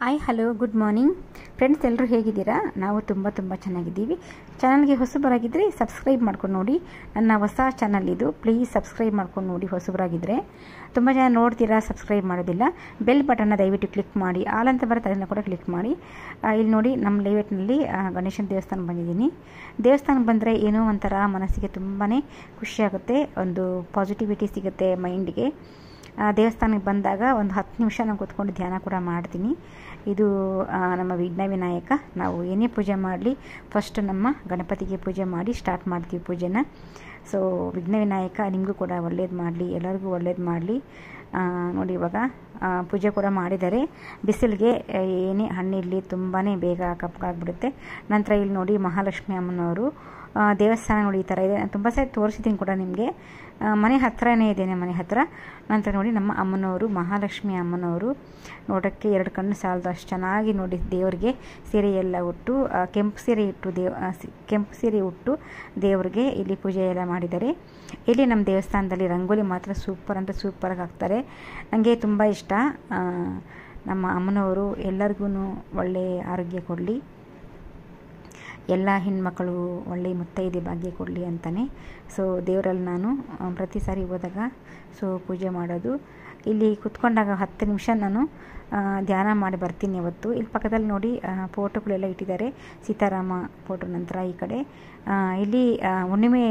Hi hello good morning friends, ಎಲ್ಲರೂ ಹೇಗಿದ್ದೀರಾ? ನಾವು ತುಂಬ ಚೆನ್ನಾಗಿದ್ದೀವಿ. ಚಾನಲ್ಗೆ ಹೊಸಬರಾಗಿದ್ದರೆ ಸಬ್ಸ್ಕ್ರೈಬ್ ಮಾಡ್ಕೊಂಡು ನೋಡಿ. ನನ್ನ ಹೊಸ ಚಾನಲ್ ಇದು, ಪ್ಲೀಸ್ ಸಬ್ಸ್ಕ್ರೈಬ್ ಮಾಡ್ಕೊಂಡು ನೋಡಿ. ಹೊಸಬರಾಗಿದ್ದರೆ ತುಂಬ ಜನ ನೋಡ್ತೀರಾ, ಸಬ್ಸ್ಕ್ರೈಬ್ ಮಾಡೋದಿಲ್ಲ. ಬೆಲ್ ಬಟನ್ನ ದಯವಿಟ್ಟು ಕ್ಲಿಕ್ ಮಾಡಿ, ಆಲ್ ಅಂತ ಬರುತ್ತೆ, ಅದನ್ನು ಕೂಡ ಕ್ಲಿಕ್ ಮಾಡಿ. ಇಲ್ಲಿ ನೋಡಿ, ನಮ್ಮ ಲೈವೇಟ್ನಲ್ಲಿ ಗಣೇಶನ ದೇವಸ್ಥಾನ ಬಂದಿದ್ದೀನಿ. ದೇವಸ್ಥಾನಕ್ಕೆ ಬಂದರೆ ಏನೋ ಒಂಥರ ಮನಸ್ಸಿಗೆ ತುಂಬಾ ಖುಷಿಯಾಗುತ್ತೆ, ಒಂದು ಪಾಸಿಟಿವಿಟಿ ಸಿಗುತ್ತೆ ಮೈಂಡಿಗೆ. ದೇವಸ್ಥಾನಕ್ಕೆ ಬಂದಾಗ ಒಂದು 10 ನಿಮಿಷ ನಾನು ಕೂತ್ಕೊಂಡು ಧ್ಯಾನ ಕೂಡ ಮಾಡ್ತೀನಿ. ಇದು ನಮ್ಮ ವಿಘ್ನ ವಿನಾಯಕ. ನಾವು ಏನೇ ಪೂಜೆ ಮಾಡಲಿ ಫಸ್ಟ್ ನಮ್ಮ ಗಣಪತಿಗೆ ಪೂಜೆ ಮಾಡಿ ಸ್ಟಾರ್ಟ್ ಮಾಡ್ತೀವಿ ಪೂಜೆನ. ಸೊ ವಿಘ್ನ ವಿನಾಯಕ ನಿಮಗೂ ಕೂಡ ಒಳ್ಳೇದು ಮಾಡಲಿ, ಎಲ್ಲರಿಗೂ ಒಳ್ಳೇದು ಮಾಡಲಿ. ನೋಡಿ, ಇವಾಗ ಪೂಜೆ ಕೂಡ ಮಾಡಿದ್ದಾರೆ. ಬಿಸಿಲಿಗೆ ಏನೇ ಹಣ್ಣಿರಲಿ ತುಂಬಾ ಬೇಗ ಕಪ್ಪಾಗ್ಬಿಡುತ್ತೆ. ನಂತರ ಇಲ್ಲಿ ನೋಡಿ, ಮಹಾಲಕ್ಷ್ಮಿ ಅಮ್ಮನವರು ದೇವಸ್ಥಾನ ನೋಡಿ ಈ ಥರ ಇದೆ. ನಾನು ತುಂಬ ಸರಿ ತೋರಿಸಿದ್ದೀನಿ ಕೂಡ ನಿಮಗೆ, ಮನೆ ಹತ್ತಿರನೇ ಇದ್ದೇನೆ, ಮನೆ ಹತ್ತಿರ. ನಂತರ ನೋಡಿ, ನಮ್ಮ ಅಮ್ಮನವರು, ಮಹಾಲಕ್ಷ್ಮಿ ಅಮ್ಮನವರು ನೋಡೋಕ್ಕೆ 2 ಕಣ್ಣು ಸಾಲದು ಅಷ್ಟು ಚೆನ್ನಾಗಿ ನೋಡಿ. ದೇವರಿಗೆ ಸೀರೆ ಎಲ್ಲ ಉಟ್ಟು, ಕೆಂಪು ಸೀರೆ ಉಟ್ಟು ದೇವರಿಗೆ ಇಲ್ಲಿ ಪೂಜೆ ಎಲ್ಲ ಮಾಡಿದ್ದಾರೆ. ಇಲ್ಲಿ ನಮ್ಮ ದೇವಸ್ಥಾನದಲ್ಲಿ ರಂಗೋಲಿ ಮಾತ್ರ ಸೂಪರ್ ಅಂತ ಸೂಪರಾಗಿ ಹಾಕ್ತಾರೆ. ನನಗೆ ತುಂಬ ಇಷ್ಟ. ನಮ್ಮ ಅಮ್ಮನವರು ಎಲ್ಲರಿಗೂ ಒಳ್ಳೆಯ ಆರೋಗ್ಯ ಕೊಡಲಿ, ಎಲ್ಲ ಹೆಣ್ಮಕ್ಕಳು ಒಳ್ಳೆಯ ಮುತ್ತೈದೆ ಭಾಗ್ಯ ಕೊಡಲಿ ಅಂತಲೇ ಸೊ ದೇವರಲ್ಲಿ ನಾನು ಪ್ರತಿ ಸಾರಿ ಹೋದಾಗ ಪೂಜೆ ಮಾಡೋದು. ಇಲ್ಲಿ ಕುತ್ಕೊಂಡಾಗ 10 ನಿಮಿಷ ನಾನು ಧ್ಯಾನ ಮಾಡಿ ಬರ್ತೀನಿ ಇವತ್ತು. ಇಲ್ಲಿ ಪಕ್ಕದಲ್ಲಿ ನೋಡಿ ಫೋಟೋಗಳೆಲ್ಲ ಇಟ್ಟಿದ್ದಾರೆ, ಸೀತಾರಾಮ ಫೋಟೋ. ನಂತರ ಈ ಕಡೆ ಇಲ್ಲಿ ಹುಣ್ಣಿಮೆ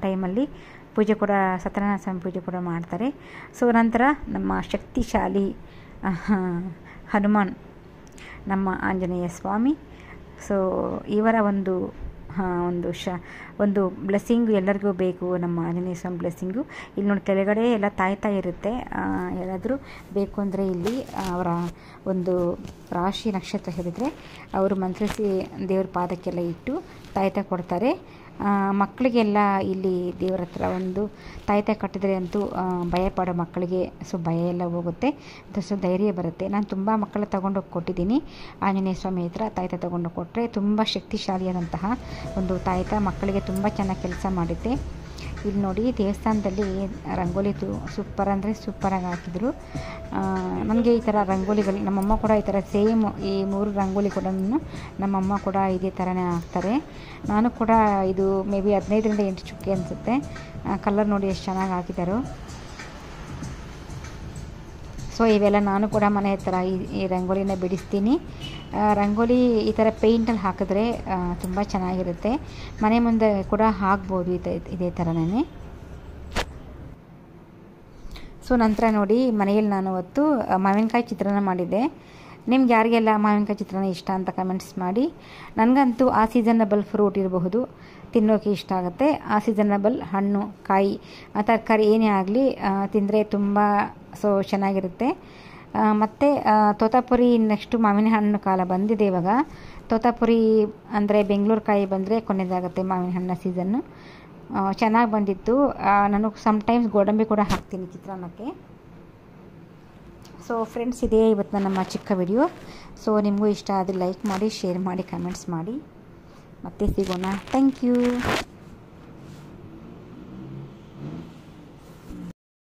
ಟೈಮಲ್ಲಿ ಪೂಜೆ ಕೂಡ, ಸತ್ಯನಾರಾಯಣ ಸ್ವಾಮಿ ಪೂಜೆ ಕೂಡ ಮಾಡ್ತಾರೆ. ಸೊ ನಂತರ ನಮ್ಮ ಶಕ್ತಿಶಾಲಿ ಹನುಮಾನ್, ನಮ್ಮ ಆಂಜನೇಯ ಸ್ವಾಮಿ. ಸೊ ಇವರ ಒಂದು ಬ್ಲೆಸ್ಸಿಂಗು ಎಲ್ಲರಿಗೂ ಬೇಕು, ನಮ್ಮ ಆಂಜನೇಯ ಸ್ವಾಮಿ ಬ್ಲೆಸ್ಸಿಂಗು. ಇಲ್ಲಿ ನೋಡಿ, ಕೆಳಗಡೆ ಎಲ್ಲ ತಾಯ್ತಾ ಇರುತ್ತೆ. ಯಾರಾದರೂ ಬೇಕು ಅಂದರೆ ಇಲ್ಲಿ ಅವರ ಒಂದು ರಾಶಿ ನಕ್ಷತ್ರ ಹೇಳಿದರೆ ಅವರು ಮಂತ್ರಿಸಿ ದೇವ್ರ ಪಾದಕ್ಕೆಲ್ಲ ಇಟ್ಟು ತಾಯ್ತಾ ಕೊಡ್ತಾರೆ. ಮಕ್ಕಳಿಗೆಲ್ಲ ಇಲ್ಲಿ ದೇವರ ಹತ್ರ ಒಂದು ತಾಯ್ತಾ ಕಟ್ಟಿದರೆ ಅಂತೂ ಭಯಪಡೋ ಮಕ್ಕಳಿಗೆ ಭಯ ಎಲ್ಲ ಹೋಗುತ್ತೆ, ಧೈರ್ಯ ಬರುತ್ತೆ. ನಾನು ತುಂಬ ಮಕ್ಕಳ ತೊಗೊಂಡೋಗಿ ಕೊಟ್ಟಿದ್ದೀನಿ ಆಂಜನೇಯ ಸ್ವಾಮಿ ಹತ್ರ. ತಾಯ್ತಾ ತೊಗೊಂಡು ಕೊಟ್ಟರೆ ತುಂಬ ಶಕ್ತಿಶಾಲಿಯಾದಂತಹ ಒಂದು ತಾಯ್ತಾ ಮಕ್ಕಳಿಗೆ ತುಂಬ ಚೆನ್ನಾಗಿ ಕೆಲಸ ಮಾಡುತ್ತೆ. ಇಲ್ಲಿ ನೋಡಿ, ದೇವಸ್ಥಾನದಲ್ಲಿ ರಂಗೋಲಿ ಸೂಪರ್ ಅಂದರೆ ಸೂಪರಾಗಿ ಹಾಕಿದರು. ನನಗೆ ಈ ಥರ ರಂಗೋಲಿಗಳು, ನಮ್ಮಮ್ಮ ಕೂಡ ಈ ಥರ ಸೇಮ್ ಈ 3 ರಂಗೋಲಿ ಕೂಡ ನಮ್ಮಮ್ಮ ಕೂಡ ಇದೇ ಥರನೇ ಹಾಕ್ತಾರೆ. ನಾನು ಕೂಡ ಇದು ಮೇ ಬಿ 15ರಿಂದ 8 ಚುಕ್ಕೆ ಅನಿಸುತ್ತೆ. ಕಲರ್ ನೋಡಿ ಎಷ್ಟು ಚೆನ್ನಾಗಿ ಹಾಕಿದ್ದಾರೋ. ಸೊ ಇವೆಲ್ಲ ನಾನು ಕೂಡ ಮನೆ ಹತ್ರ ಈ ರಂಗೋಲಿನ ಬಿಡಿಸ್ತೀನಿ. ರಂಗೋಲಿ ಈ ಥರ ಪೇಂಟಲ್ಲಿ ಹಾಕಿದ್ರೆ ತುಂಬ ಚೆನ್ನಾಗಿರುತ್ತೆ. ಮನೆ ಮುಂದೆ ಕೂಡ ಹಾಕ್ಬೋದು ಇದೇ ಥರನೇ. ಸೊ ನಂತರ ನೋಡಿ, ಮನೆಯಲ್ಲಿ ನಾನು ಅವತ್ತು ಮಾವಿನಕಾಯಿ ಚಿತ್ರಾನ್ನ ಮಾಡಿದ್ದೆ. ನಿಮ್ಗೆ ಯಾರಿಗೆಲ್ಲ ಮಾವಿನಕಾಯಿ ಚಿತ್ರಾನ್ನ ಇಷ್ಟ ಅಂತ ಕಮೆಂಟ್ಸ್ ಮಾಡಿ. ನನಗಂತೂ ಆ ಸೀಸನಬಲ್ ಫ್ರೂಟ್ ಇರಬಹುದು, ತಿನ್ನೋಕೆ ಇಷ್ಟ ಆಗುತ್ತೆ. ಆ ಸೀಸನಬಲ್ ಹಣ್ಣು, ಕಾಯಿ, ತರಕಾರಿ ಏನೇ ಆಗಲಿ ತಿಂದರೆ ತುಂಬ ಚೆನ್ನಾಗಿರುತ್ತೆ. ಮತ್ತು ತೋತಾಪುರಿ, ನೆಕ್ಸ್ಟು ಮಾವಿನ ಹಣ್ಣು ಕಾಲ ಬಂದಿದೆ ಇವಾಗ. ತೋತಾಪುರಿ ಅಂದರೆ ಬೆಂಗಳೂರು ಕಾಯಿ ಬಂದರೆ ಕೊನೆಯದಾಗುತ್ತೆ ಮಾವಿನ ಹಣ್ಣಿನ ಸೀಸನ್ನು. ಚೆನ್ನಾಗಿ ಬಂದಿತ್ತು. ನಾನು ಸಮ್ಟೈಮ್ಸ್ ಗೋಡಂಬಿ ಕೂಡ ಹಾಕ್ತೀನಿ ಚಿತ್ರಾನ್ನಕ್ಕೆ. ಸೊ ಫ್ರೆಂಡ್ಸ್, ಇದೇ ಇವತ್ತು ನಮ್ಮ ಚಿಕ್ಕ ವಿಡಿಯೋ. ಸೊ ನಿಮಗೂ ಇಷ್ಟ ಆದರೆ ಲೈಕ್ ಮಾಡಿ, ಶೇರ್ ಮಾಡಿ, ಕಮೆಂಟ್ಸ್ ಮಾಡಿ. ಮತ್ತೆ ಸಿಗೋಣ. Thank you.